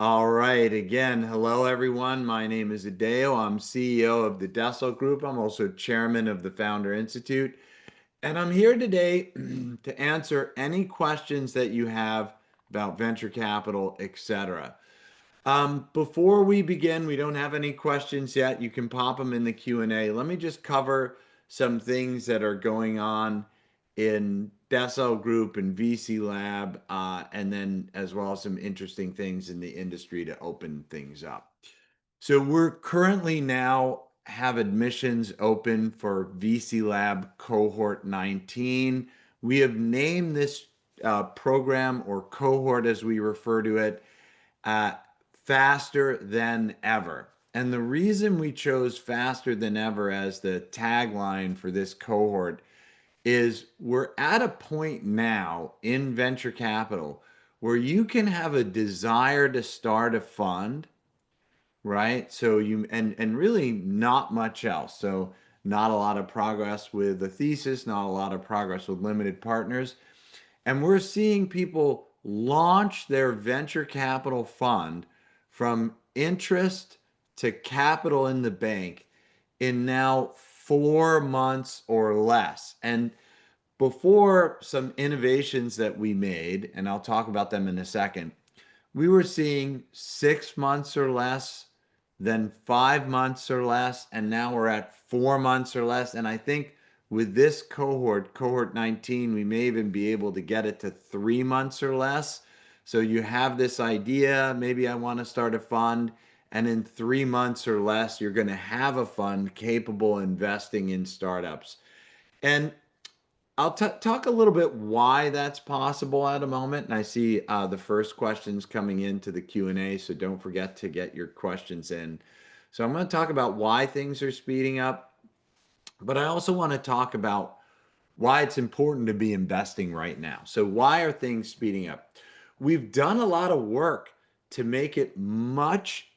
All right. Again, hello everyone. My name is Adeo. I'm CEO of the Dessel Group. I'm also chairman of the Founder Institute. And I'm here today to answer any questions that you have about venture capital, etc. Before we begin, we don't have any questions yet. You can pop them in the Q&A. Let me just cover some things that are going on in Decel Group and VC Lab, and then as well as some interesting things in the industry to open things up. So we're currently now have admissions open for VC Lab Cohort 19. We have named this program or cohort, as we refer to it, uh, faster than ever. And the reason we chose faster than ever as the tagline for this cohort is we're at a point now in venture capital where you can have a desire to start a fund, right? So and really not much else. So not a lot of progress with the thesis, not a lot of progress with limited partners. And we're seeing people launch their venture capital fund from interest to capital in the bank in now 4 months or less. And before some innovations that we made, and I'll talk about them in a second, we were seeing 6 months or less, then 5 months or less, and now we're at 4 months or less. And I think with this cohort 19, we may even be able to get it to 3 months or less. So you have this idea, maybe I want to start a fund, and in 3 months or less, you're going to have a fund capable of investing in startups. And I'll talk a little bit why that's possible at a moment. And I see the first questions coming into the Q&A, so don't forget to get your questions in. So I'm going to talk about why things are speeding up, but I also want to talk about why it's important to be investing right now. So why are things speeding up? We've done a lot of work to make it much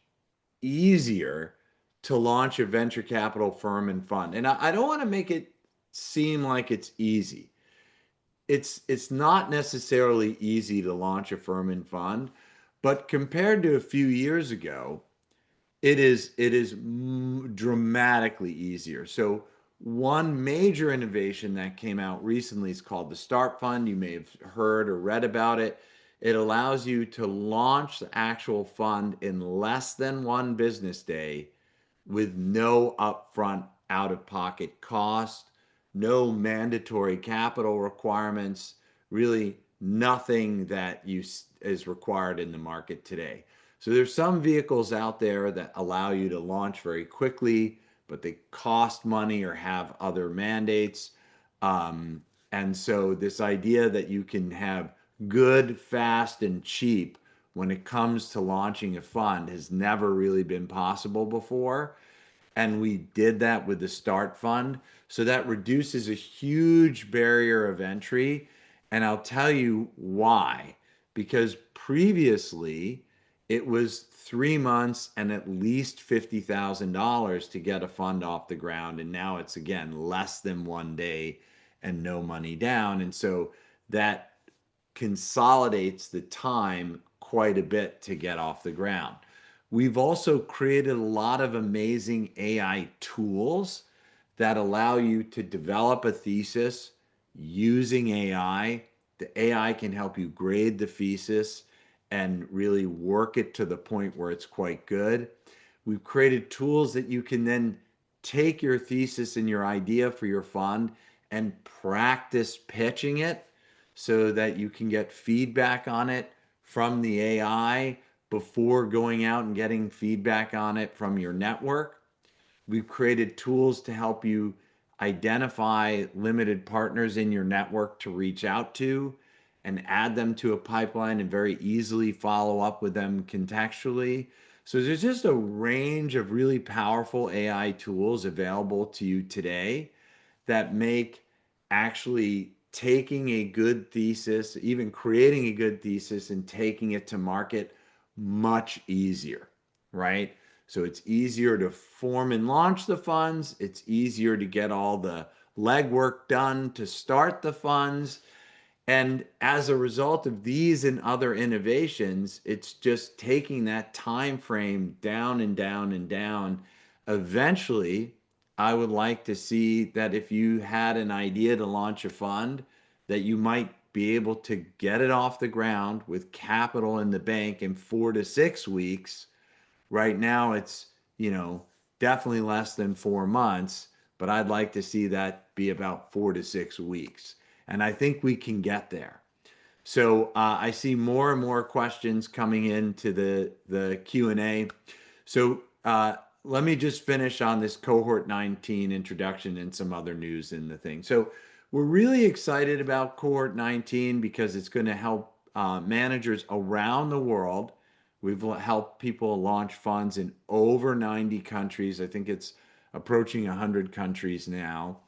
easier to launch a venture capital firm and fund. And I don't want to make it seem like it's easy. It's not necessarily easy to launch a firm and fund, but compared to a few years ago, it is dramatically easier. So one major innovation that came out recently is called the Start Fund. You may have heard or read about it. It allows you to launch the actual fund in less than one business day with no upfront out of pocket cost, no mandatory capital requirements, really nothing that is required in the market today. So there's some vehicles out there that allow you to launch very quickly, but they cost money or have other mandates. And so this idea that you can have good, fast, and cheap when it comes to launching a fund has never really been possible before. And we did that with the Start Fund. So that reduces a huge barrier of entry. And I'll tell you why. Because previously it was 3 months and at least $50,000 to get a fund off the ground. And now it's again less than one day and no money down. And so that consolidates the time quite a bit to get off the ground. We've also created a lot of amazing AI tools that allow you to develop a thesis using AI. The AI can help you grade the thesis and really work it to the point where it's quite good. We've created tools that you can then take your thesis and your idea for your fund and practice pitching it so that you can get feedback on it from the AI before going out and getting feedback on it from your network. We've created tools to help you identify limited partners in your network to reach out to and add them to a pipeline and very easily follow up with them contextually. So there's just a range of really powerful AI tools available to you today that make actually taking a good thesis, even creating a good thesis and taking it to market much easier, right? So it's easier to form and launch the funds. It's easier to get all the legwork done to start the funds. And as a result of these and other innovations, it's just taking that time frame down and down and down. Eventually, I would like to see that if you had an idea to launch a fund, that you might be able to get it off the ground with capital in the bank in 4 to 6 weeks. Right now, it's, you know, definitely less than 4 months, but I'd like to see that be about 4 to 6 weeks. And I think we can get there. So I see more and more questions coming into the Q&A. So let me just finish on this cohort 19 introduction and some other news in the thing. So we're really excited about cohort 19 because it's going to help managers around the world. We've helped people launch funds in over 90 countries. I think it's approaching 100 countries now.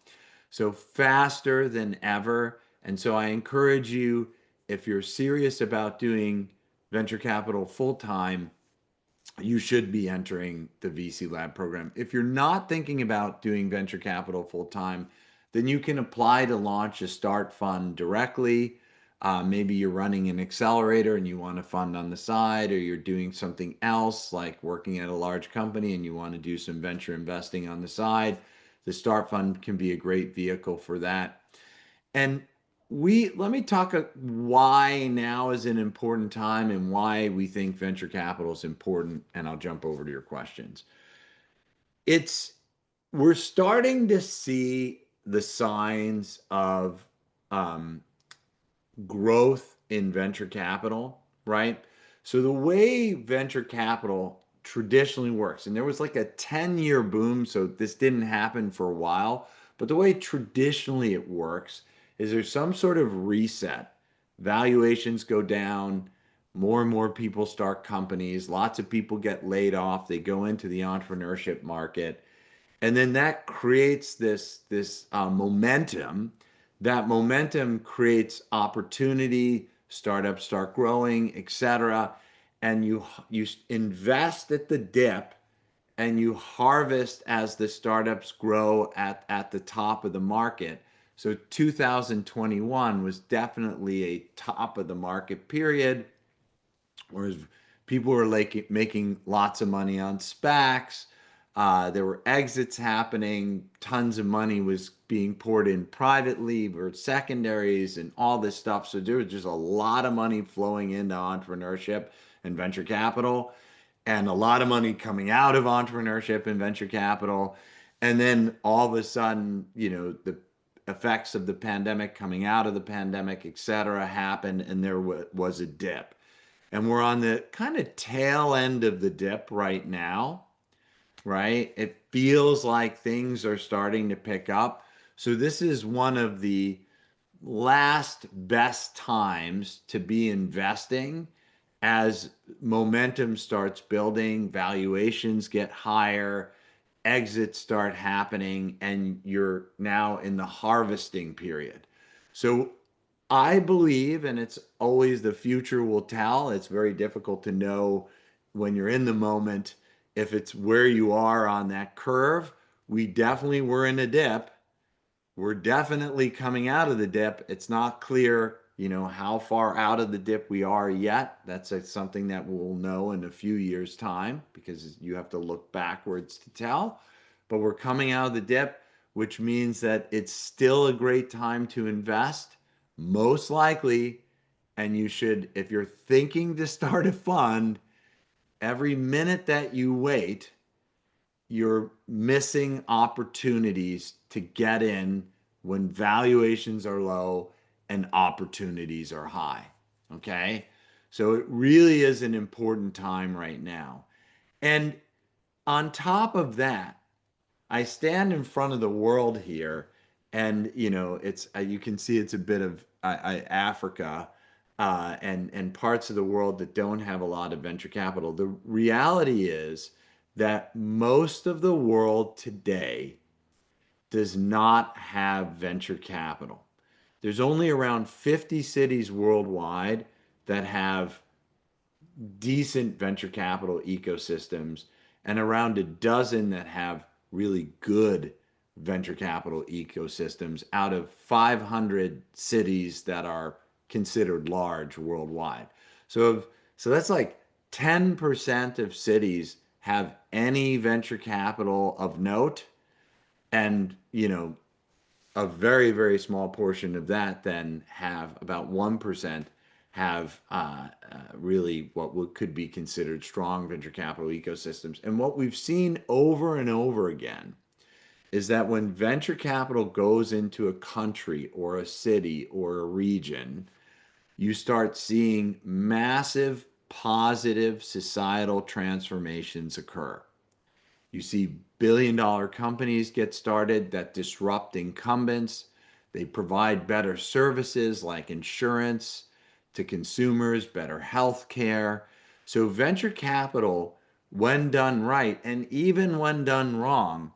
So faster than ever. And so I encourage you, if you're serious about doing venture capital full time, you should be entering the VC Lab program. If you're not thinking about doing venture capital full time, then you can apply to launch a start fund directly. Maybe you're running an accelerator and you want to fund on the side, or you're doing something else like working at a large company and you want to do some venture investing on the side. The start fund can be a great vehicle for that. And we let me talk why now is an important time and why we think venture capital is important, and I'll jump over to your questions. It's We're starting to see the signs of um, growth in venture capital, right? So the way venture capital traditionally works, and there was like a 10-year boom, so this didn't happen for a while, but the way traditionally it works is there's some sort of reset. Valuations go down, more and more people start companies, lots of people get laid off, they go into the entrepreneurship market, and then that creates this momentum. That momentum creates opportunity. Startups start growing, etc. And you invest at the dip, and you harvest as the startups grow at the top of the market. So 2021 was definitely a top of the market period, whereas people were like making lots of money on SPACs. There were exits happening. Tons of money was being poured in privately or secondaries and all this stuff. So there was just a lot of money flowing into entrepreneurship and venture capital, and a lot of money coming out of entrepreneurship and venture capital. And then all of a sudden, the effects of the pandemic, coming out of the pandemic, et cetera, happened, and there was a dip. And we're on the kind of tail end of the dip right now, right? It feels like things are starting to pick up. So this is one of the last best times to be investing as momentum starts building, valuations get higher, exits start happening, and you're now in the harvesting period. So I believe, and it's always the future will tell, it's very difficult to know when you're in the moment if it's where you are on that curve. We definitely were in a dip. We're definitely coming out of the dip. It's not clear, how far out of the dip we are yet. That's something that we'll know in a few years' time because you have to look backwards to tell. But we're coming out of the dip, which means that it's still a great time to invest, most likely. And you should, if you're thinking to start a fund, every minute that you wait, you're missing opportunities to get in when valuations are low and opportunities are high. Okay. So it really is an important time right now. And on top of that, I stand in front of the world here, and it's you can see it's a bit of Africa and parts of the world that don't have a lot of venture capital. The reality is that most of the world today does not have venture capital. There's only around 50 cities worldwide that have decent venture capital ecosystems, and around a dozen that have really good venture capital ecosystems out of 500 cities that are considered large worldwide. So so that's like 10% of cities have any venture capital of note, and a very, very small portion of that then have about 1% have really what could be considered strong venture capital ecosystems. And what we've seen over and over again is that when venture capital goes into a country or a city or a region, you start seeing massive positive societal transformations occur. You see billion-dollar companies get started that disrupt incumbents. They provide better services like insurance to consumers, better health care. So venture capital, when done right, and even when done wrong,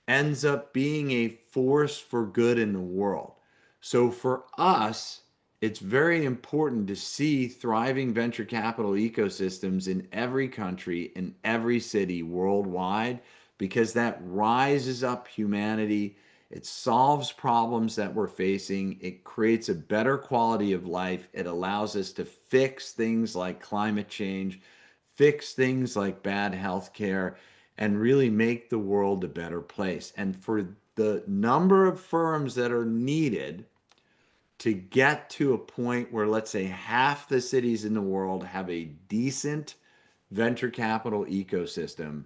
ends up being a force for good in the world. So for us, it's very important to see thriving venture capital ecosystems in every country, in every city worldwide, because that rises up humanity. It solves problems that we're facing. It creates a better quality of life. It allows us to fix things like climate change, fix things like bad health care, and really make the world a better place. And for the number of firms that are needed to get to a point where, let's say, half the cities in the world have a decent venture capital ecosystem,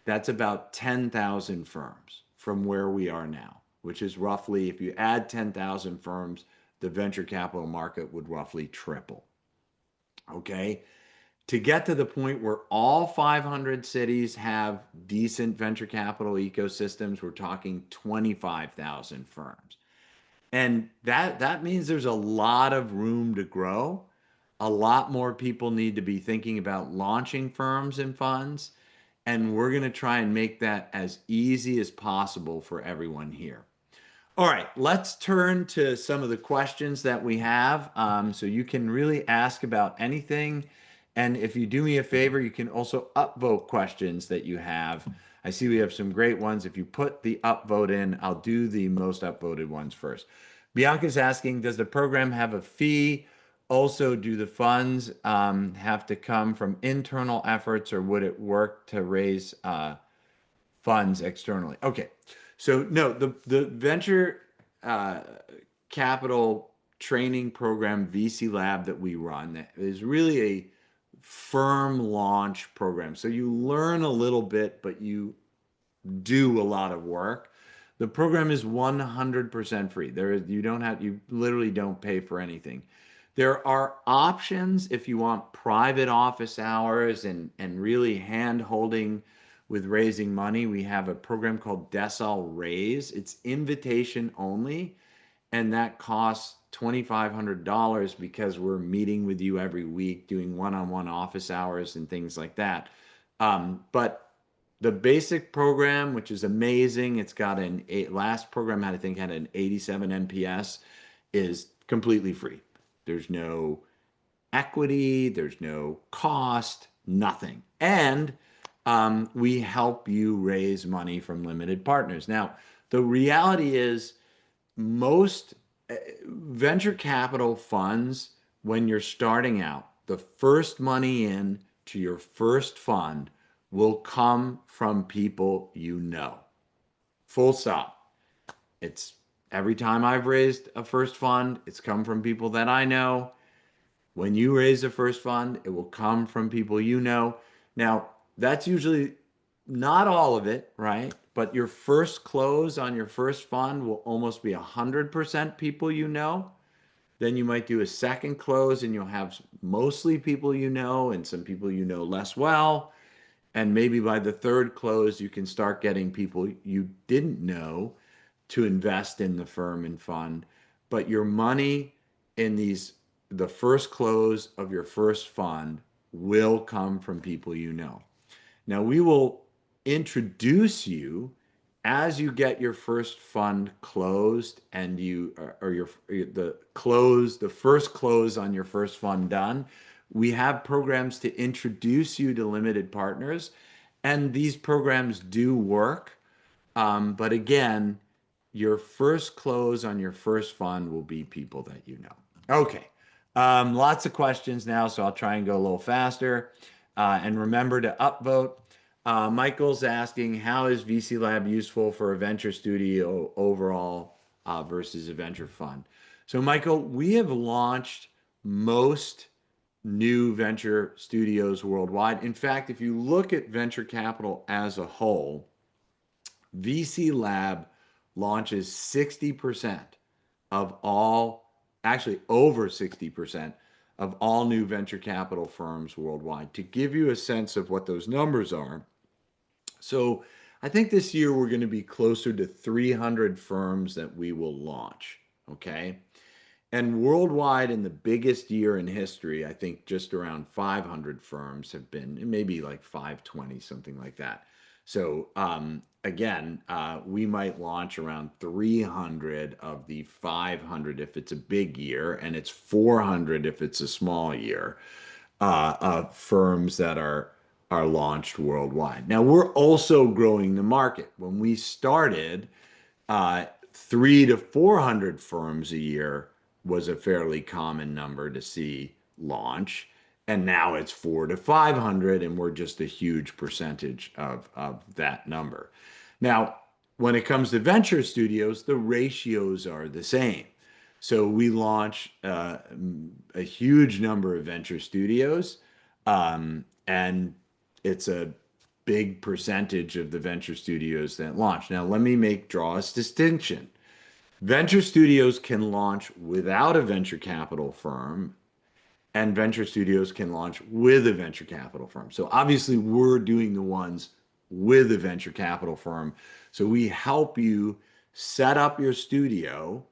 that's about 10,000 firms from where we are now, which is roughly, if you add 10,000 firms, the venture capital market would roughly triple. Okay. To get to the point where all 500 cities have decent venture capital ecosystems, we're talking 25,000 firms. And that means there's a lot of room to grow. A lot more people need to be thinking about launching firms and funds, and we're going to try and make that as easy as possible for everyone here. All right, let's turn to some of the questions that we have. So you can really ask about anything. And if you do me a favor, you can also upvote questions that you have. I see we have some great ones. If you put the upvote in, I'll do the most upvoted ones first. Bianca's asking, does the program have a fee? Also, do the funds have to come from internal efforts, or would it work to raise funds externally? Okay, so no, the venture uh, capital training program VC Lab that we run is really a firm launch program. So you learn a little bit, but you do a lot of work. The program is 100% free. You literally don't pay for anything. There are options if you want private office hours and really hand holding with raising money. We have a program called Decile Raise. It's invitation only, and that costs $2,500 because we're meeting with you every week, doing one-on-one office hours and things like that. But the basic program, which is amazing, it's got last program I think had an 87 NPS, is completely free. There's no equity, there's no cost, nothing. And we help you raise money from limited partners. Now, the reality is most venture capital funds, when you're starting out, the first money in to your first fund will come from people you know. Full stop. It's every time I've raised a first fund, it's come from people that I know. When you raise a first fund, it will come from people you know. Now, that's usually not all of it, right? But your first close on your first fund will almost be 100% people you know. Then you might do a second close and you'll have mostly people you know and some people you know less well. And maybe by the third close, you can start getting people you didn't know to invest in the firm and fund. But your money in the first close of your first fund will come from people you know. Now, we will introduce you as you get your first fund closed and the first close on your first fund done. We have programs to introduce you to limited partners, and these programs do work. But again, your first close on your first fund will be people that you know. Okay. Lots of questions now, so I'll try and go a little faster. And remember to upvote. Michael's asking, how is VC Lab useful for a venture studio overall versus a venture fund? So, Michael, we have launched most new venture studios worldwide. In fact, if you look at venture capital as a whole, VC Lab launches 60% of all, actually over 60% of all new venture capital firms worldwide. To give you a sense of what those numbers are, so I think this year we're going to be closer to 300 firms that we will launch. Okay. And worldwide, in the biggest year in history, I think just around 500 firms have been, maybe like 520, something like that. So again, we might launch around 300 of the 500 if it's a big year, and it's 400 if it's a small year, of firms that are launched worldwide. Now we're also growing the market. When we started, 300 to 400 firms a year was a fairly common number to see launch. And now it's 400 to 500, and we're just a huge percentage of that number. Now, when it comes to venture studios, the ratios are the same. So we launch a huge number of venture studios, and it's a big percentage of the venture studios that launch. Now, let me draw a distinction. Venture studios can launch without a venture capital firm, and venture studios can launch with a venture capital firm. So obviously, we're doing the ones with a venture capital firm. So we help you set up your studio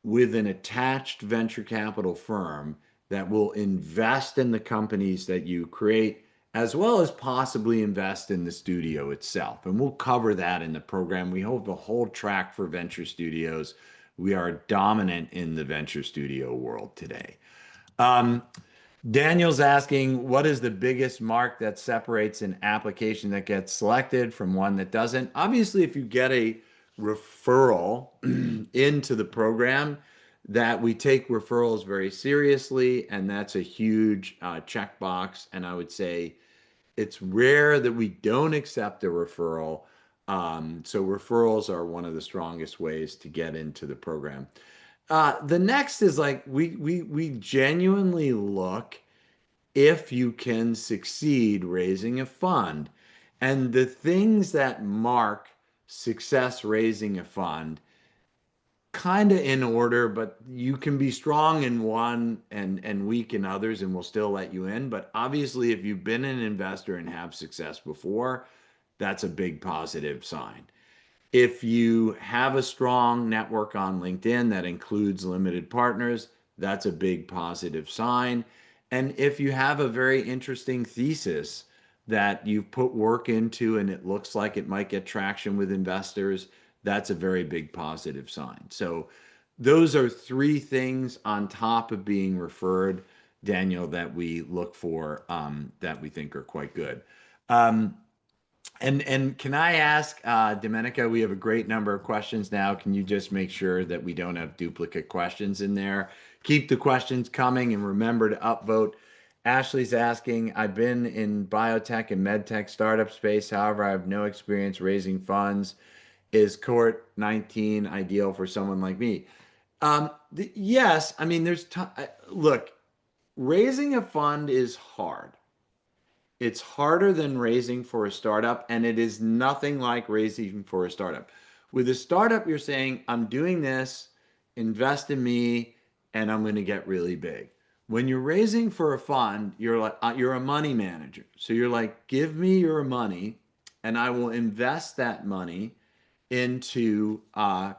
with an attached venture capital firm that will invest in the companies that you create, as well as possibly invest in the studio itself. And we'll cover that in the program. We have a whole track for venture studios. We are dominant in the venture studio world today. Um, Daniel's asking, what is the biggest mark that separates an application that gets selected from one that doesn't? Obviously, if you get a referral into the program, that we take referrals very seriously, and that's a huge checkbox. And I would say it's rare that we don't accept a referral. So referrals are one of the strongest ways to get into the program. The next is like we genuinely look if you can succeed raising a fund. And the things that mark success raising a fund, kind of in order, but you can be strong in one and weak in others, and we'll still let you in. But obviously, if you've been an investor and have success before, that's a big positive sign. If you have a strong network on LinkedIn that includes limited partners, that's a big positive sign. And if you have a very interesting thesis that you've put work into and it looks like it might get traction with investors, that's a very big positive sign. So those are three things on top of being referred, Daniel, that we look for, that we think are quite good. Um, and can I ask, Domenica, we have a great number of questions now. Can you just make sure that we don't have duplicate questions in there? Keep the questions coming and remember to upvote. Ashley's asking, I've been in biotech and medtech startup space. However, I have no experience raising funds. Is cohort 19 ideal for someone like me? Yes. I mean, look, raising a fund is hard. It's harder than raising for a startup, and it is nothing like raising for a startup. With a startup, you're saying, I'm doing this, invest in me, and I'm going to get really big. When you're raising for a fund, you're like, you're a money manager. So you're like, give me your money, and I will invest that money into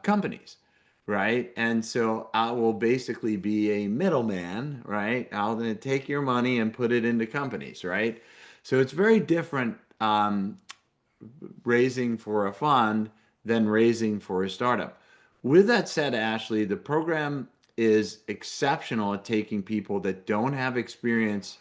companies, right? And so I will basically be a middleman, right? I'll then take your money and put it into companies, right? So it's very different, raising for a fund than raising for a startup. With that said, Ashley, the program is exceptional at taking people that don't have experience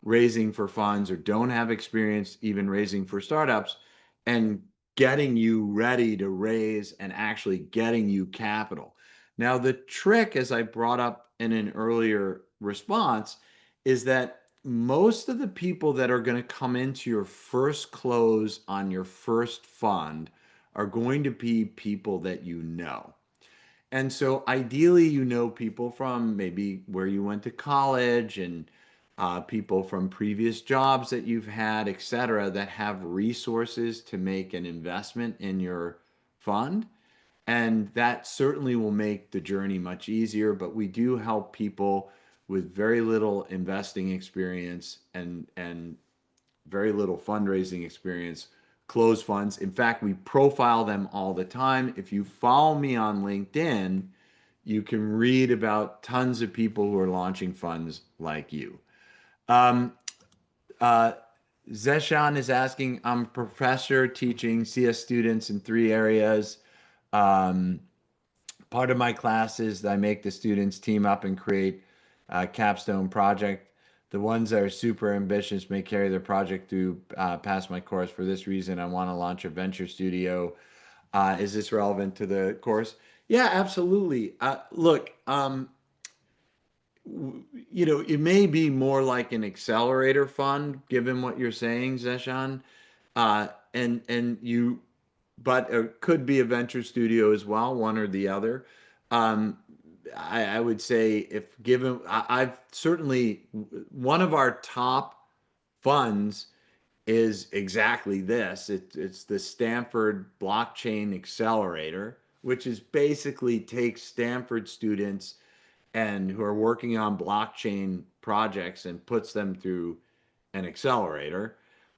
raising for funds or don't have experience even raising for startups and getting you ready to raise and actually getting you capital. Now, the trick, as I brought up in an earlier response is that most of the people that are going to come into your first close on your first fund are going to be people that you know. And so ideally, you know people from maybe where you went to college and people from previous jobs that you've had, et cetera, that have resources to make an investment in your fund. And that certainly will make the journey much easier. But we do help people with very little investing experience and very little fundraising experience close funds. In fact, we profile them all the time. If you follow me on LinkedIn, you can read about tons of people who are launching funds like you. Um, uh, Zeshan is asking, I'm a professor teaching CS students in three areas. Um, Part of my class is I make the students team up and create a capstone project. The ones that are super ambitious may carry their project through past my course. For this reason, I want to launch a venture studio. Is this relevant to the course? Yeah, absolutely. Look, it may be more like an accelerator fund, given what you're saying, Zeshan. And you, but it could be a venture studio as well, one or the other. Um, I would say if given, I've certainly one of our top funds is exactly this. It's the Stanford Blockchain Accelerator, which is basically takes Stanford students and who are working on blockchain projects and puts them through an accelerator.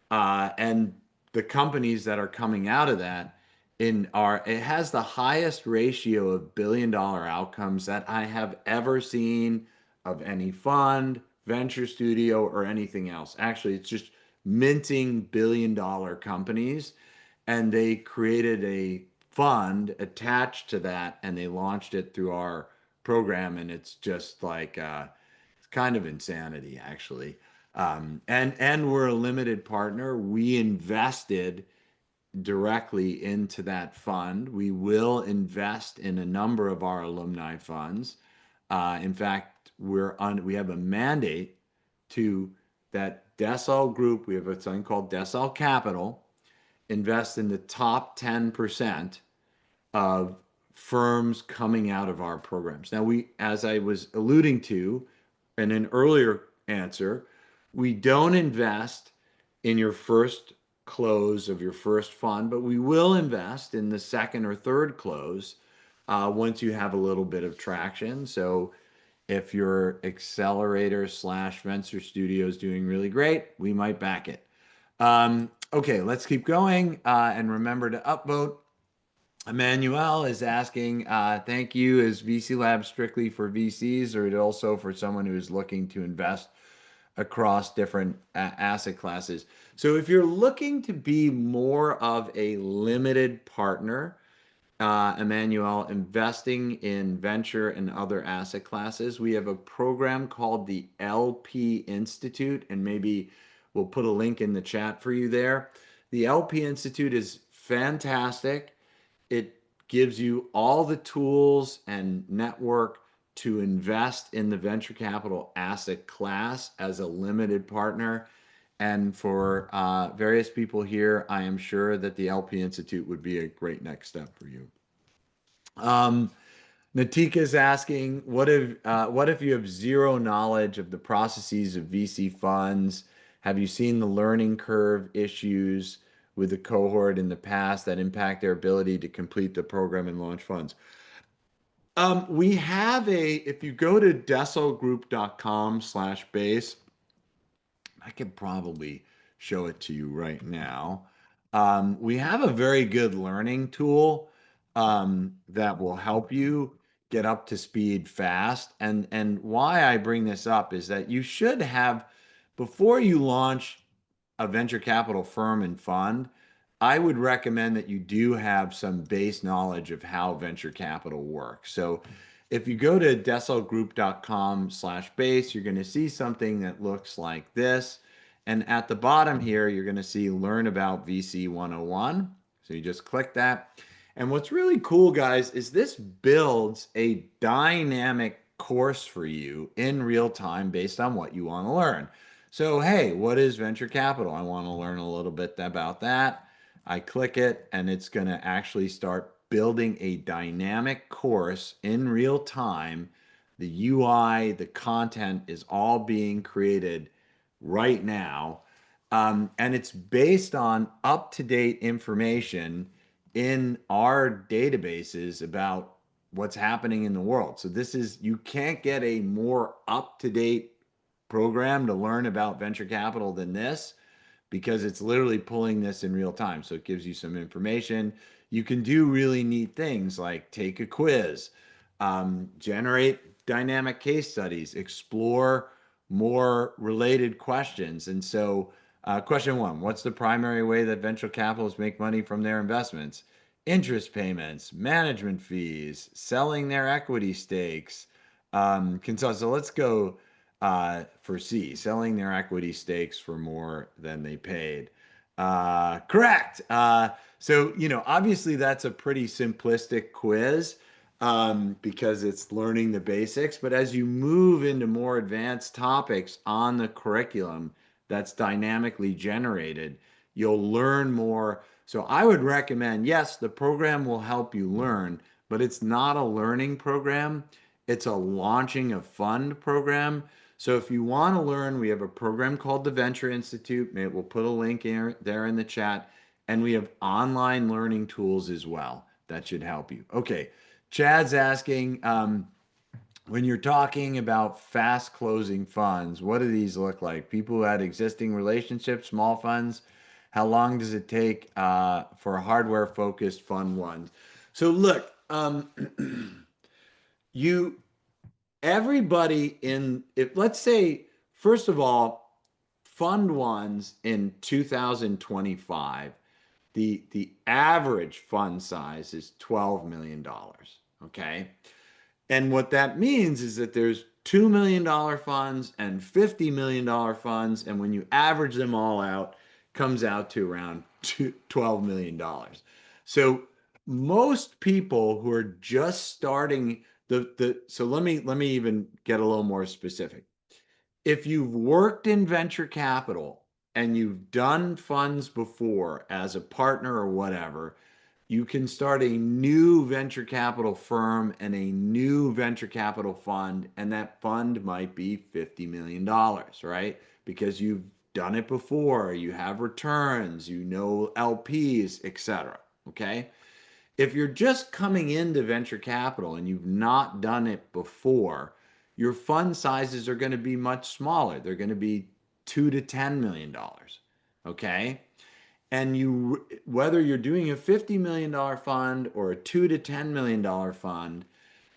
And the companies that are coming out of that it has the highest ratio of billion-dollar outcomes that I have ever seen of any fund, venture studio, or anything else. Actually, it's just minting billion-dollar companies, and they created a fund attached to that, and they launched it through our program, and it's just like it's kind of insanity, actually. And we're a limited partner. We invested directly into that fund. We will invest in a number of our alumni funds. In fact, we have a mandate to that Decel Group. We have a thing called Decel Capital. Invest in the top 10% of firms coming out of our programs. Now, as I was alluding to in an earlier answer, we don't invest in your first close of your first fund, but we will invest in the second or third close once you have a little bit of traction. So if your accelerator slash venture studio is doing really great, we might back it. Okay, let's keep going and remember to upvote. Emmanuel is asking, thank you. Is VC Lab strictly for VCs or is it also for someone who is looking to invest across different asset classes? So if you're looking to be more of a limited partner, Emmanuel, investing in venture and other asset classes, we have a program called the LP Institute, and maybe we'll put a link in the chat for you there. The LP Institute is fantastic. It gives you all the tools and network to invest in the venture capital asset class as a limited partner. And for various people here, I am sure that the LP Institute would be a great next step for you. Natika is asking, what if you have zero knowledge of the processes of VC funds? Have you seen the learning curve issues with the cohort in the past that impact their ability to complete the program and launch funds? If you go to decelgroup.com/base, I could probably show it to you right now. We have a very good learning tool that will help you get up to speed fast. And why I bring this up is that you should have, before you launch a venture capital firm and fund, I would recommend that you do have some base knowledge of how venture capital works. So if you go to decelgroup.com/base, you're going to see something that looks like this. And at the bottom here, you're going to see Learn About VC 101. So you just click that. And what's really cool, guys, is this builds a dynamic course for you in real time based on what you want to learn. So, hey, what is venture capital? I want to learn a little bit about that. I click it, and it's going to actually start building a dynamic course in real time. The UI, the content is all being created right now. And it's based on up to date information in our databases about what's happening in the world. So, this is, you can't get a more up to date program to learn about venture capital than this, because it's literally pulling this in real time. So it gives you some information. You can do really neat things like take a quiz, generate dynamic case studies, explore more related questions. And so, question one: what's the primary way that venture capitalists make money from their investments? Interest payments, management fees, selling their equity stakes. So let's go for C, selling their equity stakes for more than they paid. Correct. Obviously that's a pretty simplistic quiz, because it's learning the basics. But as you move into more advanced topics on the curriculum that's dynamically generated, you'll learn more. So I would recommend, yes, the program will help you learn, but it's not a learning program. It's a launching a fund program. So if you want to learn, we have a program called the Venture Institute. Maybe we'll put a link there in the chat. And we have online learning tools as well that should help you. Okay, Chad's asking, when you're talking about fast closing funds, what do these look like? People who had existing relationships, small funds. How long does it take for a hardware focused fund one? So look, you everybody in, if let's say, first of all, fund ones in 2025, the average fund size is $12 million. Okay. And what that means is that there's $2 million funds and $50 million funds. And when you average them all out, comes out to around $12 million. So most people who are just starting so let me even get a little more specific. If you've worked in venture capital and you've done funds before as a partner or whatever, you can start a new venture capital firm and a new venture capital fund, and that fund might be $50 million, right? Because you've done it before, you have returns, you know LPs, etc. Okay. If you're just coming into venture capital and you've not done it before, your fund sizes are going to be much smaller. They're going to be $2 to $10 million. Okay. And whether you're doing a $50 million fund or a $2 to $10 million fund,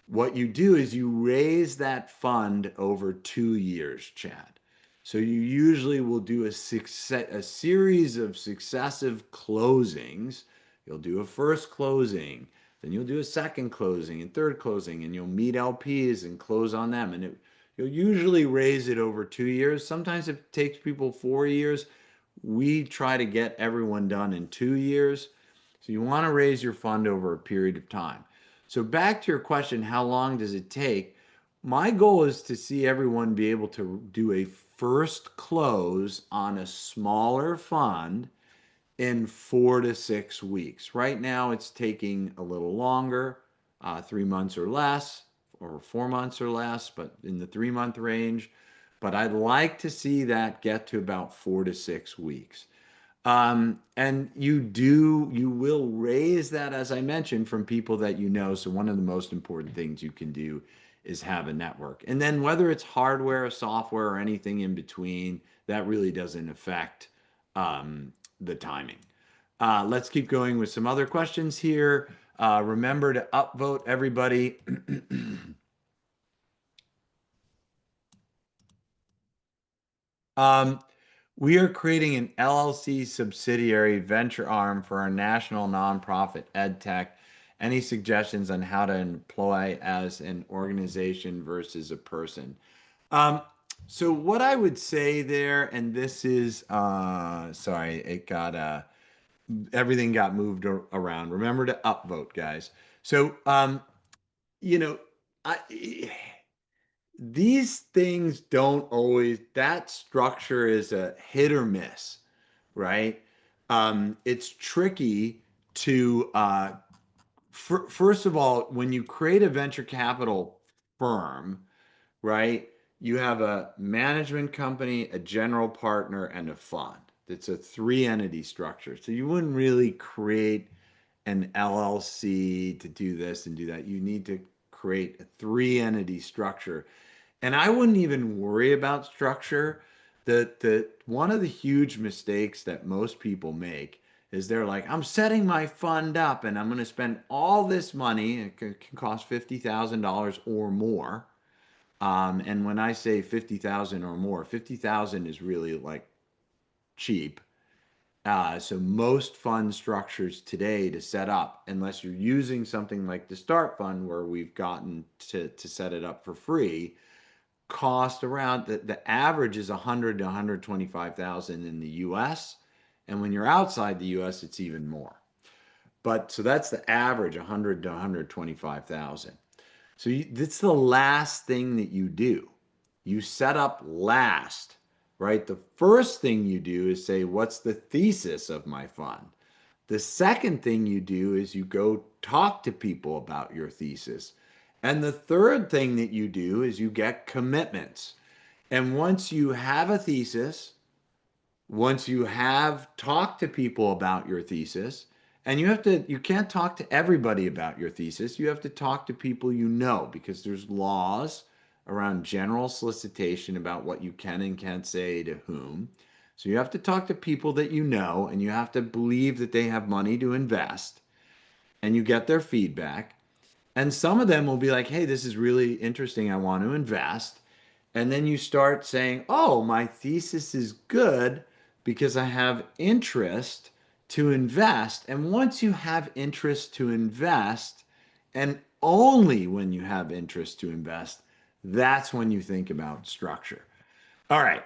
what you do is you raise that fund over 2 years, Chad. So you usually will do a series of successive closings. You'll do a first closing, then you'll do a second closing and third closing, and you'll meet LPs and close on them. And you'll usually raise it over 2 years. Sometimes it takes people 4 years. We try to get everyone done in 2 years. So you want to raise your fund over a period of time. So back to your question, how long does it take? My goal is to see everyone be able to do a first close on a smaller fund in 4 to 6 weeks. Right now, it's taking a little longer, 3 months or less, or 4 months or less, but in the 3 month range. But I'd like to see that get to about 4 to 6 weeks. And you will raise that, as I mentioned, from people that you know. So one of the most important things you can do is have a network. And then whether it's hardware, software, or anything in between, that really doesn't affect the timing. Let's keep going with some other questions here. Remember to upvote everybody. Um, we are creating an LLC subsidiary venture arm for our national nonprofit EdTech. Any suggestions on how to employ as an organization versus a person? Um, so what I would say there, and this is, sorry, everything got moved around. Remember to upvote, guys. So, you know, I these things don't always, that structure is a hit or miss, right? It's tricky to, first of all, when you create a venture capital firm, right, you have a management company, a general partner, and a fund. It's a three entity structure. So you wouldn't really create an LLC to do this and do that. You need to create a three entity structure. And I wouldn't even worry about structure. The one of the huge mistakes that most people make is they're like, I'm setting my fund up and I'm going to spend all this money. It can cost $50,000 or more. And when I say 50,000 or more, 50,000 is really like cheap. So most fund structures today to set up, unless you're using something like the Start Fund, where we've gotten to set it up for free, cost around the average is 100 to 125,000 in the US. And when you're outside the US, it's even more. But so that's the average, 100 to 125,000. So that's the last thing that you do. You set up last, right? The first thing you do is say, what's the thesis of my fund? The second thing you do is you go talk to people about your thesis. And the third thing that you do is you get commitments. And once you have a thesis, once you have talked to people about your thesis, and you can't talk to everybody about your thesis. You have to talk to people you know, because there's laws around general solicitation about what you can and can't say to whom. So you have to talk to people that you know, and you have to believe that they have money to invest, and you get their feedback. And some of them will be like, hey, this is really interesting. I want to invest. And then you start saying, oh, my thesis is good because I have interest to invest. And once you have interest to invest, and only when you have interest to invest, that's when you think about structure. All right.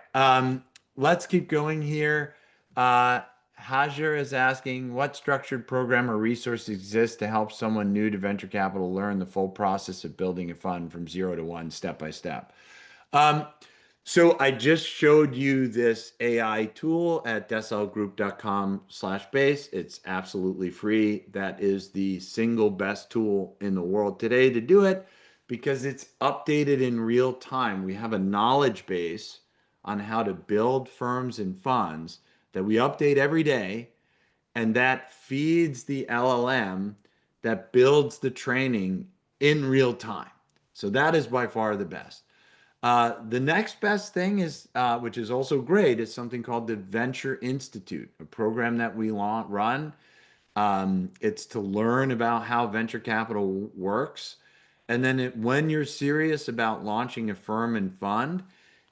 Let's keep going here. Hajar is asking, what structured program or resource exists to help someone new to venture capital learn the full process of building a fund from 0 to 1 step by step? Um, so I just showed you this AI tool at decilgroup.com/base. It's absolutely free. That is the single best tool in the world today to do it because it's updated in real time. We have a knowledge base on how to build firms and funds that we update every day, and that feeds the LLM that builds the training in real time. So that is by far the best. The next best thing is, which is also great, is something called the Venture Institute, a program that we run. It's to learn about how venture capital works. And then when you're serious about launching a firm and fund,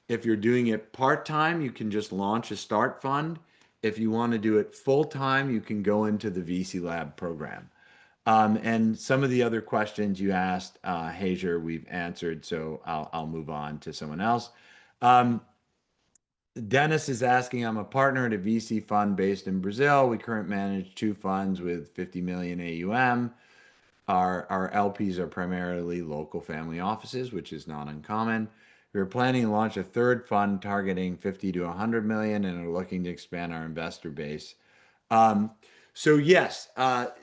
if you're doing it part-time, you can just launch a start fund. If you want to do it full-time, you can go into the VC Lab program. And some of the other questions you asked, Hazer, we've answered, so I'll move on to someone else. Um, Dennis is asking, I'm a partner at a VC fund based in Brazil. We currently manage two funds with 50 million AUM. Our LPs are primarily local family offices, which is not uncommon. We're planning to launch a third fund targeting 50 to 100 million and are looking to expand our investor base. Um, so yes,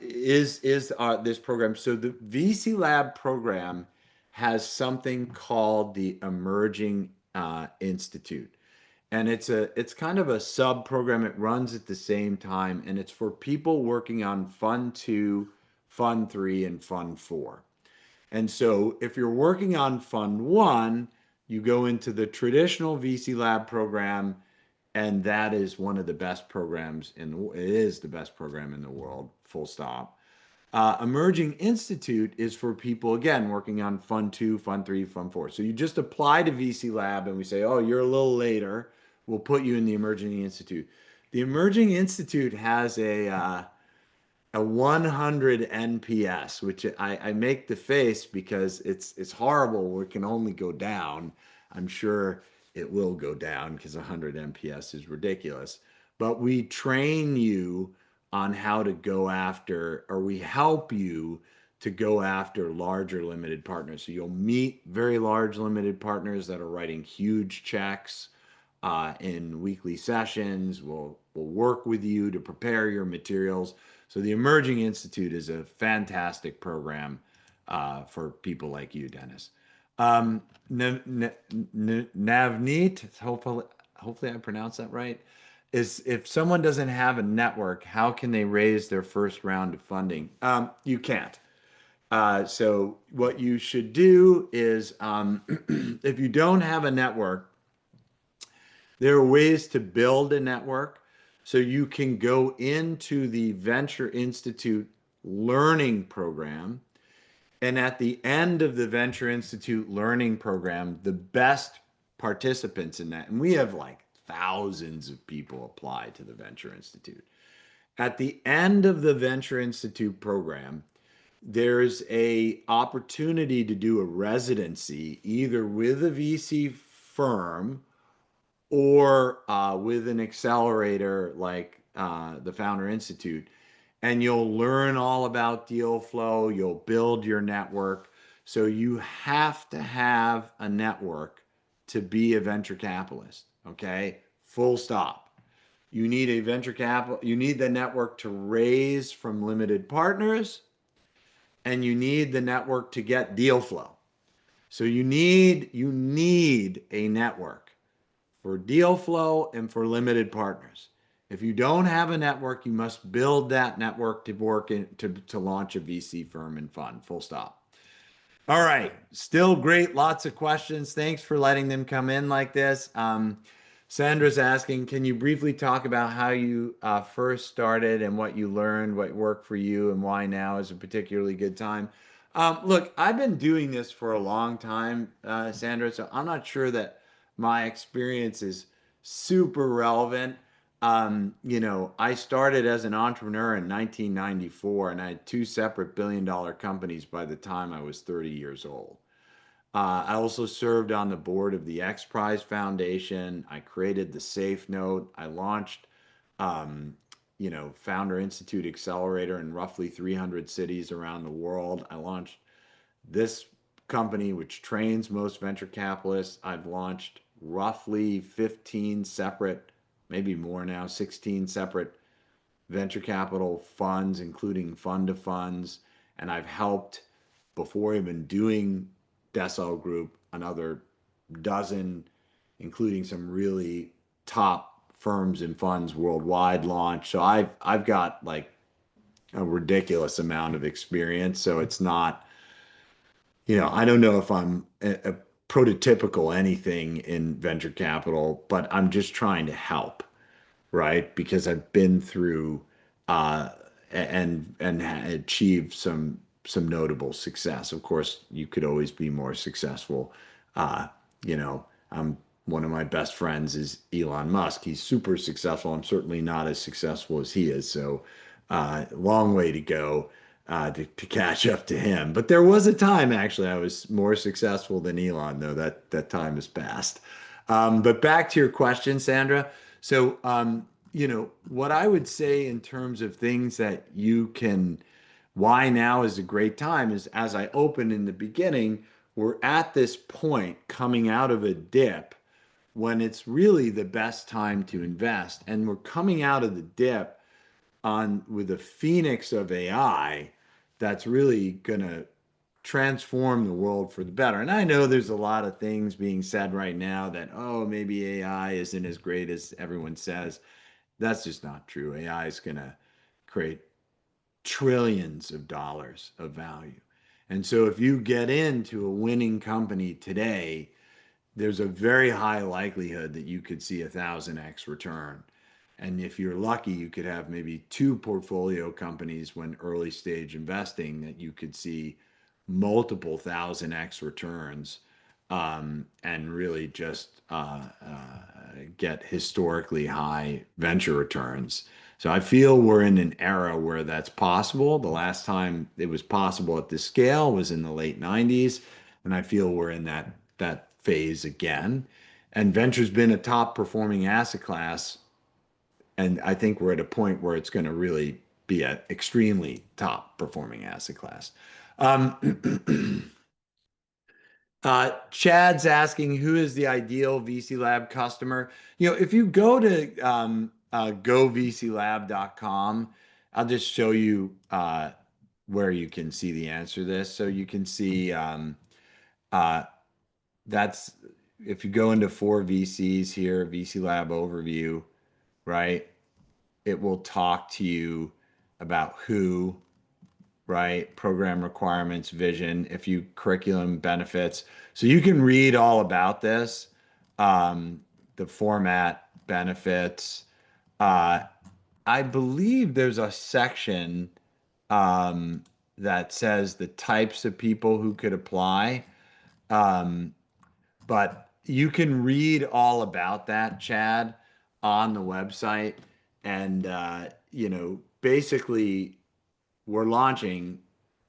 is this program. So the VC Lab program has something called the Emerging Institute, and it's kind of a sub program. It runs at the same time, and it's for people working on Fund Two, Fund Three, and Fund Four. And so if you're working on Fund One, you go into the traditional VC Lab program, and that is one of the best programs it is the best program in the world, full stop. Emerging Institute is for people, again, working on Fund 2, Fund 3, Fund 4. So you just apply to VC Lab and we say, oh, you're a little later. We'll put you in the Emerging Institute. The Emerging Institute has a 100 NPS, which I make the face because it's horrible. It can only go down. I'm sure it will go down because 100 NPS is ridiculous. But we train you on how to go after, or we help you to go after larger limited partners. So you'll meet very large limited partners that are writing huge checks in weekly sessions. We'll work with you to prepare your materials. So the Emerging Institute is a fantastic program for people like you, Dennis. Navneet, hopefully I pronounced that right, is if someone doesn't have a network, how can they raise their first round of funding? You can't. So what you should do is, if you don't have a network, there are ways to build a network. So you can go into the Venture Institute learning program. And at the end of the Venture Institute learning program, the best participants in that, and we have like thousands of people apply to the Venture Institute. At the end of the Venture Institute program, there's a opportunity to do a residency either with a VC firm or with an accelerator like the Founder Institute. And you'll learn all about deal flow, you'll build your network. So you have to have a network to be a venture capitalist, okay? Full stop. You need a venture capital, you need the network to raise from limited partners, and you need the network to get deal flow. So you need a network for deal flow and for limited partners. If you don't have a network, you must build that network to work to launch a VC firm and fund. Full stop. All right. Still great. Lots of questions. Thanks for letting them come in like this. Sandra's asking, can you briefly talk about how you first started and what you learned, what worked for you, and why now is a particularly good time? Look, I've been doing this for a long time, Sandra, so I'm not sure that my experience is super relevant. I started as an entrepreneur in 1994, and I had two separate billion-dollar companies by the time I was 30 years old. I also served on the board of the X Prize Foundation. I created the Safe Note. I launched, Founder Institute Accelerator in roughly 300 cities around the world. I launched this company, which trains most venture capitalists. I've launched roughly 15 separate, maybe more now, 16 separate venture capital funds, including fund of funds. And I've helped, before even doing Decile Group, another dozen, including some really top firms and funds worldwide launch. So I've got like a ridiculous amount of experience. So it's not, I don't know if I'm a prototypical anything in venture capital, but I'm just trying to help, right? Because I've been through uh, and achieved some notable success. Of course, you could always be more successful. Uh, one of my best friends is Elon Musk. He's super successful. I'm certainly not as successful as he is. So, long way to go to catch up to him. But there was a time actually I was more successful than Elon, though that time has passed. But back to your question, Sandra. So, what I would say in terms of things that you can, why now is a great time is, as I opened in the beginning, we're at this point coming out of a dip when it's really the best time to invest. And we're coming out of the dip on with a phoenix of AI that's really going to transform the world for the better. And I know there's a lot of things being said right now that, oh, maybe AI isn't as great as everyone says. That's just not true. AI is going to create trillions of dollars of value. And so if you get into a winning company today, there's a very high likelihood that you could see 1,000x return. And if you're lucky, you could have maybe two portfolio companies when early stage investing that you could see multiple 1,000x returns, and really just get historically high venture returns. So I feel we're in an era where that's possible. The last time it was possible at this scale was in the late 90s, and I feel we're in that phase again. And venture's been a top performing asset class, and I think we're at a point where it's going to really be an extremely top performing asset class. Um, Chad's asking, who is the ideal VC Lab customer? If you go to govclab.com, I'll just show you where you can see the answer to this. So you can see uh, that's if you go into for VCs here, VC Lab overview, right? It will talk to you about who, right? Program requirements, vision, if you curriculum benefits. So you can read all about this, um, the format, benefits. Uh, I believe there's a section um, that says the types of people who could apply. Um, but you can read all about that, Chad, on the website. And, basically, we're launching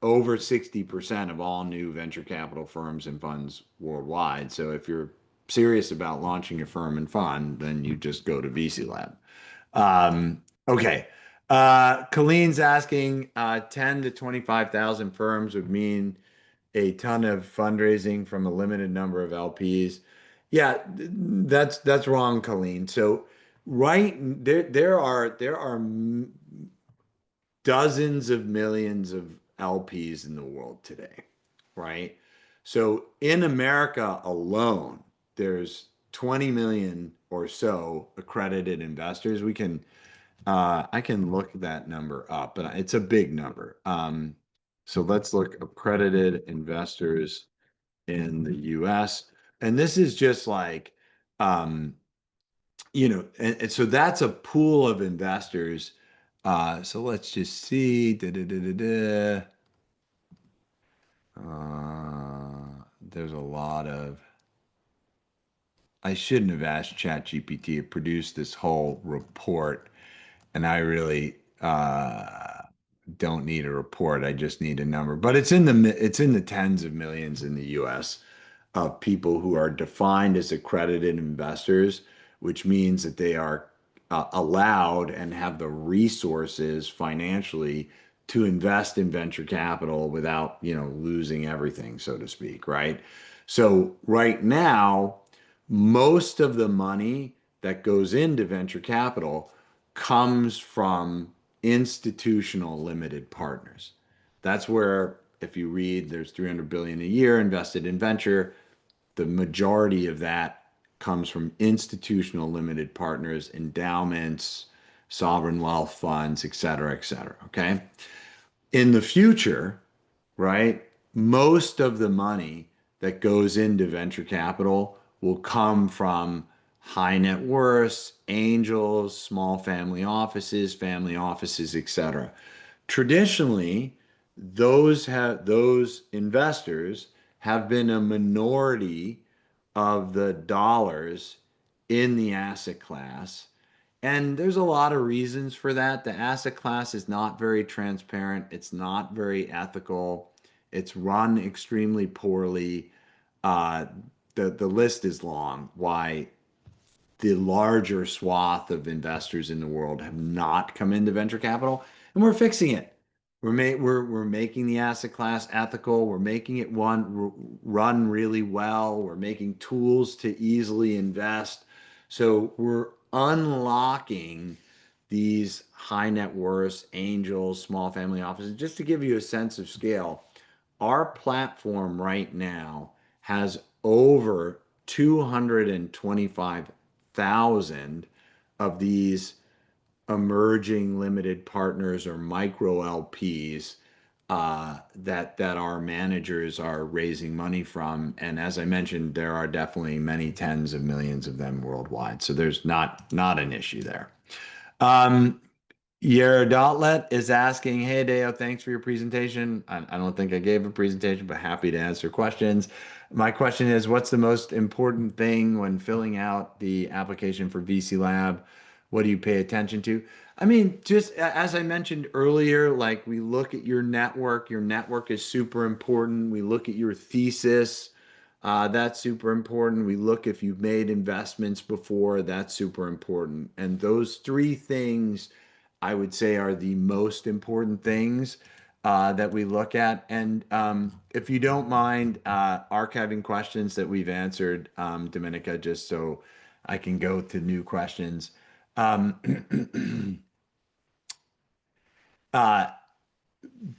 over 60% of all new venture capital firms and funds worldwide. So if you're serious about launching your firm and fund, then you just go to VC Lab. Okay. Colleen's asking 10 to 25,000 firms would mean a ton of fundraising from a limited number of LPs. Yeah, that's wrong, Colleen. So right there are dozens of millions of LPs in the world today, right? So in America alone, there's 20 million or so accredited investors. I can look that number up, but it's a big number. So let's look accredited investors in the US. And this is just like, um, and so that's a pool of investors. So let's just see. There's a lot of. I shouldn't have asked ChatGPT to produce this whole report, and I really don't need a report. I just need a number. But it's in the tens of millions in the U.S. of people who are defined as accredited investors, which means that they are allowed and have the resources financially to invest in venture capital without, losing everything, so to speak, right? So right now, most of the money that goes into venture capital comes from institutional limited partners. That's where, if you read, there's 300 billion a year invested in venture. The majority of that comes from institutional limited partners, endowments, sovereign wealth funds, et cetera, et cetera. Okay. In the future, right, most of the money that goes into venture capital will come from high net worths, angels, family offices, et cetera. Traditionally, those investors have been a minority of the dollars in the asset class. And there's a lot of reasons for that. The asset class is not very transparent. It's not very ethical. It's run extremely poorly. Uh, the list is long why the larger swath of investors in the world have not come into venture capital, and we're fixing it. We're making the asset class ethical. We're making it run really well. We're making tools to easily invest. So we're unlocking these high net worth angels, small family offices. Just to give you a sense of scale, our platform right now has over 225,000 of these emerging limited partners or micro LPs that our managers are raising money from. And as I mentioned, there are definitely many tens of millions of them worldwide. So there's not an issue there. Um, your Dotlet is asking, hey Deo, thanks for your presentation. I don't think I gave a presentation, but happy to answer questions. My question is, what's the most important thing when filling out the application for VC Lab? What do you pay attention to? I mean, just as I mentioned earlier, like we look at your network. Your network is super important. We look at your thesis. That's super important. We look if you've made investments before. That's super important. And those three things I would say are the most important things. that we look at. And if you don't mind archiving questions that we've answered, Dominica, just so I can go to new questions. Um, uh,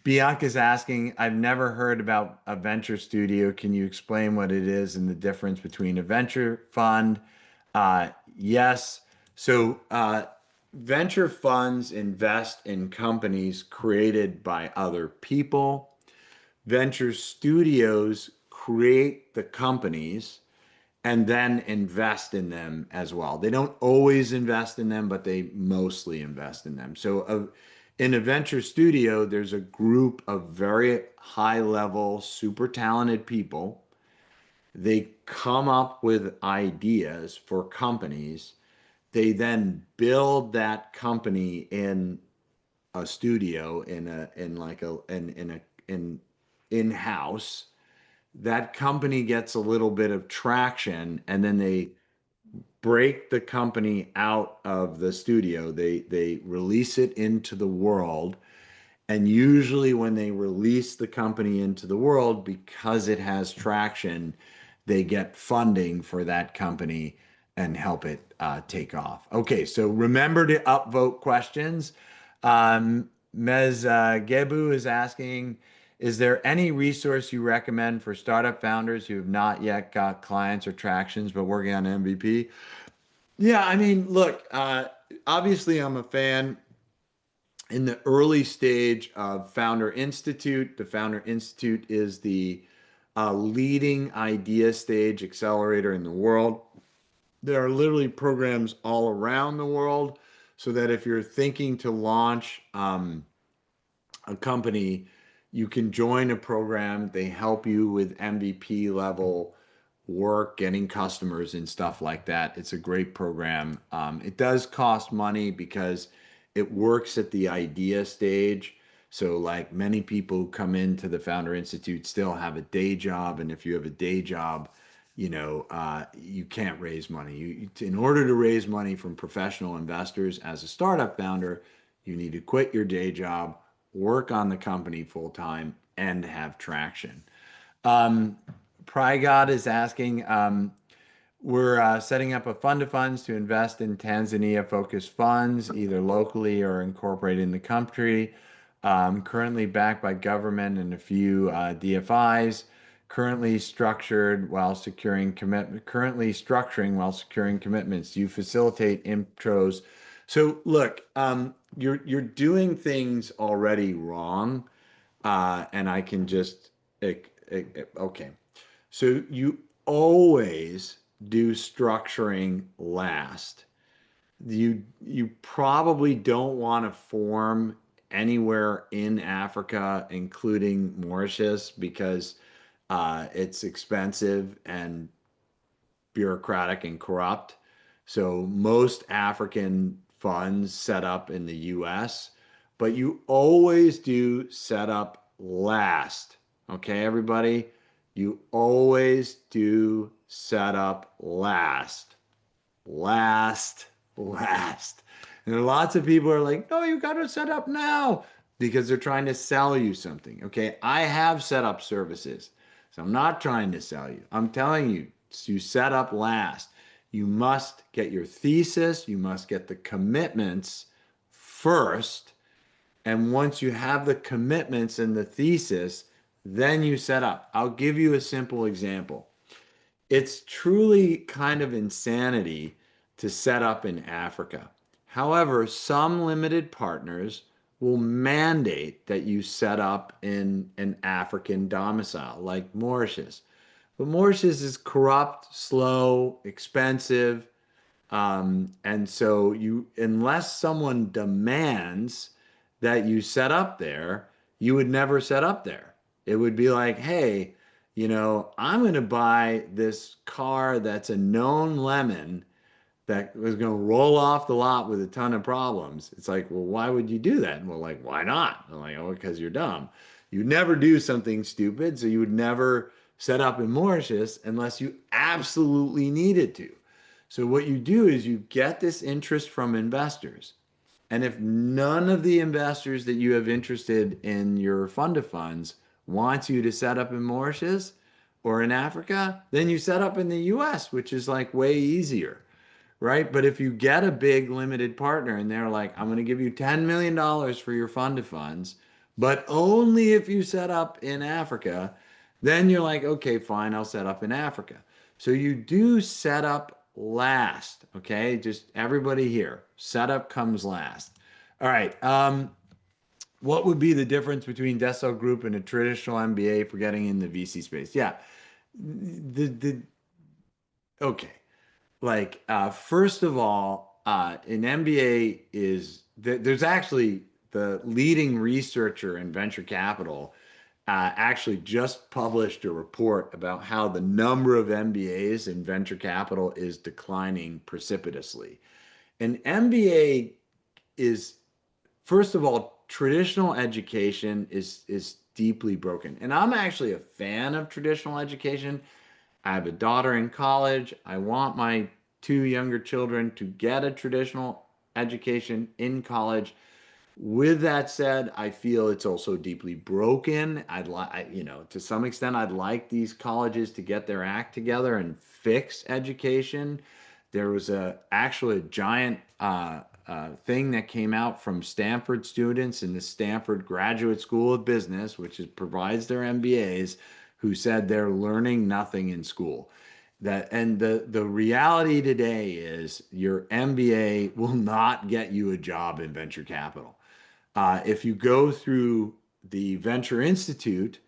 Bianca's asking, I've never heard about a venture studio. Can you explain what it is and the difference between a venture fund? Yes. So, venture funds invest in companies created by other people. Venture studios create the companies and then invest in them as well. They don't always invest in them, but they mostly invest in them. So, in a venture studio, there's a group of very high level, super talented people. They come up with ideas for companies. They then build that company in a studio, in like a in a in house. That company gets a little bit of traction, and then they break the company out of the studio. They release it into the world, and usually when they release the company into the world, because it has traction, they get funding for that company and help it take off. Okay, so remember to upvote questions. Mez Gebu is asking, is there any resource you recommend for startup founders who have not yet got clients or tractions but working on MVP? Yeah, I mean, look, obviously I'm a fan in the early stage of Founder Institute. The Founder Institute is the leading idea stage accelerator in the world. There are literally programs all around the world so that if you're thinking to launch a company, you can join a program. They help you with MVP level work, getting customers and stuff like that. It's a great program. It does cost money because it works at the idea stage. So, like many people who come into the Founder Institute still have a day job, and if you have a day job, you can't raise money. In order to raise money from professional investors as a startup founder, you need to quit your day job, work on the company full time, and have traction. Um, Prigod is asking, we're setting up a fund of funds to invest in Tanzania focused funds, either locally or incorporated in the country. Currently backed by government and a few DFIs. Currently structuring while securing commitments. You facilitate intros. So look, you're doing things already wrong, and I can just okay. So you always do structuring last. You probably don't want to form anywhere in Africa, including Mauritius, because it's expensive and bureaucratic and corrupt. So most African funds set up in the US, but you always do set up last. Okay, everybody? You always do set up last. Last, last. And there are lots of people who are like, no, you got to set up now because they're trying to sell you something. Okay, I have set up services. So I'm not trying to sell you. I'm telling you, you set up last. You must get your thesis, you must get the commitments first. And once you have the commitments and the thesis, then you set up. I'll give you a simple example. It's truly kind of insanity to set up in Africa. However, some limited partners will mandate that you set up in an African domicile, like Mauritius. But Mauritius is corrupt, slow, expensive, and so unless someone demands that you set up there, you would never set up there. It would be like, hey, I'm going to buy this car that's a known lemon that was going to roll off the lot with a ton of problems. It's like, well, why would you do that? And we're like, why not? I'm like, oh, because you're dumb. You'd never do something stupid, so you would never set up in Mauritius unless you absolutely needed to. So what you do is you get this interest from investors. And if none of the investors that you have interested in your fund of funds wants you to set up in Mauritius or in Africa, then you set up in the US, which is like way easier, right? But if you get a big limited partner and they're like, I'm going to give you $10 million for your fund of funds, but only if you set up in Africa, then you're like, okay, fine, I'll set up in Africa. So you do set up last, okay? Just everybody here, setup comes last. All right. What would be the difference between Dessel Group and a traditional MBA for getting in the VC space? Yeah. The okay. Like first of all, an MBA is there's actually the leading researcher in venture capital actually just published a report about how the number of MBAs in venture capital is declining precipitously. An MBA is, first of all, traditional education is deeply broken. And I'm actually a fan of traditional education. I have a daughter in college. I want my two younger children to get a traditional education in college. With that said, I feel it's also deeply broken. I'd like, to some extent, I'd like these colleges to get their act together and fix education. There was actually a giant thing that came out from Stanford students in the Stanford Graduate School of Business, provides their MBAs, who said they're learning nothing in school. The reality today is your MBA will not get you a job in venture capital. If you go through the Venture Institute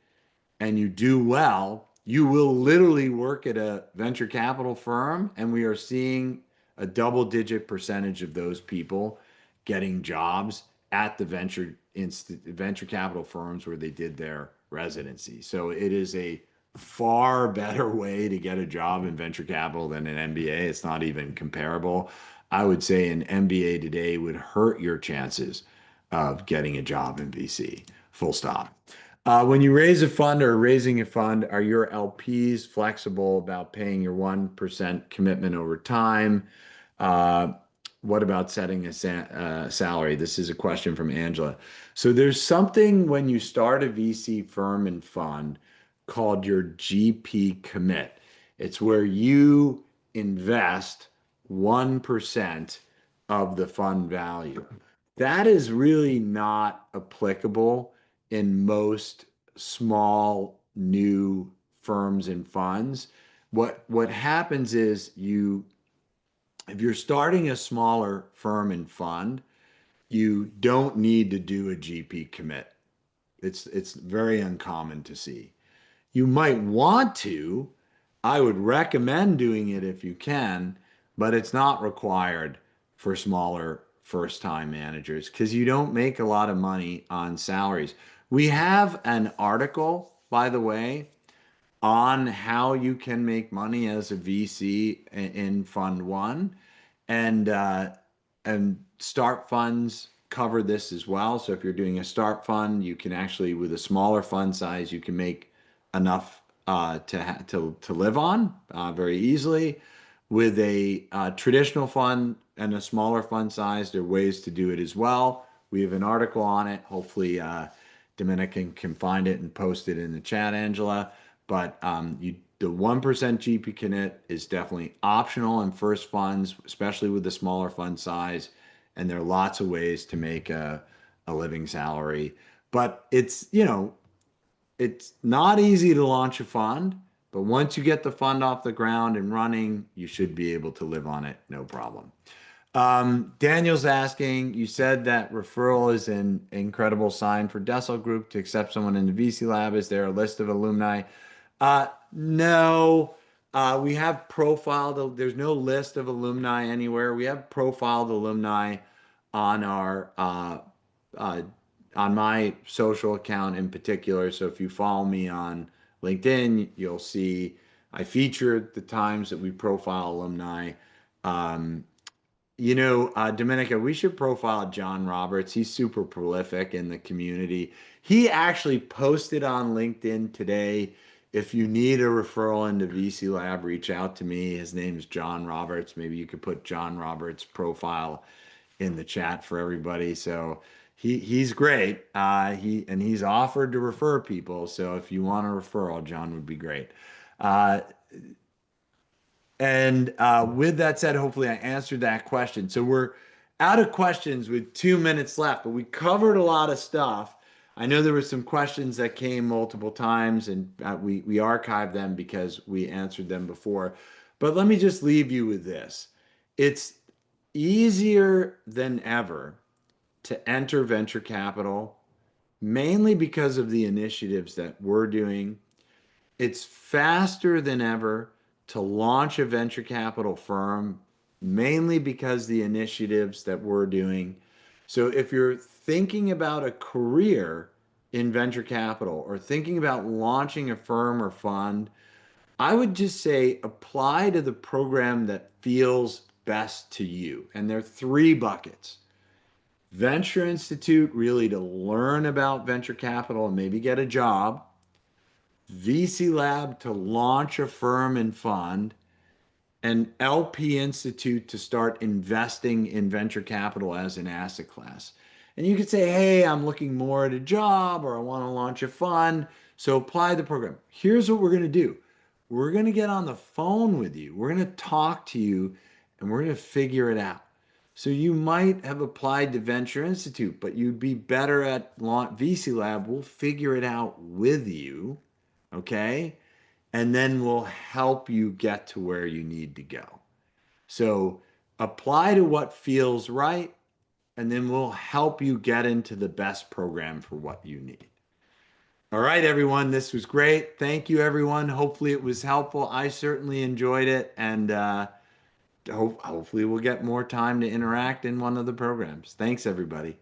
and you do well, you will literally work at a venture capital firm, and we are seeing a double-digit percentage of those people getting jobs at the venture capital firms where they did their residency. So it is a far better way to get a job in venture capital than an MBA. It's not even comparable. I would say an MBA today would hurt your chances of getting a job in VC. Full stop. When you raise a fund or raising a fund, are your LPs flexible about paying your 1% commitment over time? Uh, what about setting a salary? This is a question from Angela. So there's something when you start a VC firm and fund called your GP commit. It's where you invest 1% of the fund value. That is really not applicable in most small new firms and funds. What happens is if you're starting a smaller firm and fund, you don't need to do a GP commit. It's very uncommon to see. You might want to. I would recommend doing it if you can, but it's not required for smaller first-time managers because you don't make a lot of money on salaries. We have an article, by the way, on how you can make money as a VC in Fund One, and start funds cover this as well. So if you're doing a start fund, you can actually, with a smaller fund size, you can make enough to live on very easily. With a traditional fund and a smaller fund size, there are ways to do it as well. We have an article on it. Hopefully, Dominican can find it and post it in the chat, Angela. But the 1% GP commit is definitely optional in first funds, especially with the smaller fund size. And there are lots of ways to make a living salary. But it's not easy to launch a fund, but once you get the fund off the ground and running, you should be able to live on it, no problem. Daniel's asking, you said that referral is an incredible sign for Dessel Group to accept someone in the VC lab. Is there a list of alumni? No. We have profiled, there's no list of alumni anywhere. We have profiled alumni on our uh, on my social account in particular. So if you follow me on LinkedIn, you'll see I featured the times that we profile alumni. Um, Dominica, we should profile John Roberts. He's super prolific in the community. He actually posted on LinkedIn today. If you need a referral into VC Lab, reach out to me. His name's John Roberts. Maybe you could put John Roberts' profile in the chat for everybody. So he's great. He's offered to refer people. So if you want a referral, John would be great. Uh, and with that said, hopefully I answered that question. So we're out of questions with 2 minutes left, but we covered a lot of stuff. I know there were some questions that came multiple times, and we archived them because we answered them before. But let me just leave you with this. It's easier than ever to enter venture capital, mainly because of the initiatives that we're doing. It's faster than ever to launch a venture capital firm, mainly because the initiatives that we're doing. So if you're thinking about a career in venture capital or thinking about launching a firm or fund, I would just say apply to the program that feels best to you. And there are three buckets. Venture Institute, really to learn about venture capital and maybe get a job. VC Lab to launch a firm and fund, and LP Institute to start investing in venture capital as an asset class. And you could say, hey, I'm looking more at a job or I want to launch a fund. So apply the program. Here's what we're going to do. We're going to get on the phone with you. We're going to talk to you and we're going to figure it out. So you might have applied to Venture Institute, but you'd be better at VC Lab. We'll figure it out with you. Okay. And then we'll help you get to where you need to go. So apply to what feels right, and then we'll help you get into the best program for what you need. All right, everyone, this was great. Thank you, everyone. Hopefully, it was helpful. I certainly enjoyed it, and hopefully, we'll get more time to interact in one of the programs. Thanks, everybody.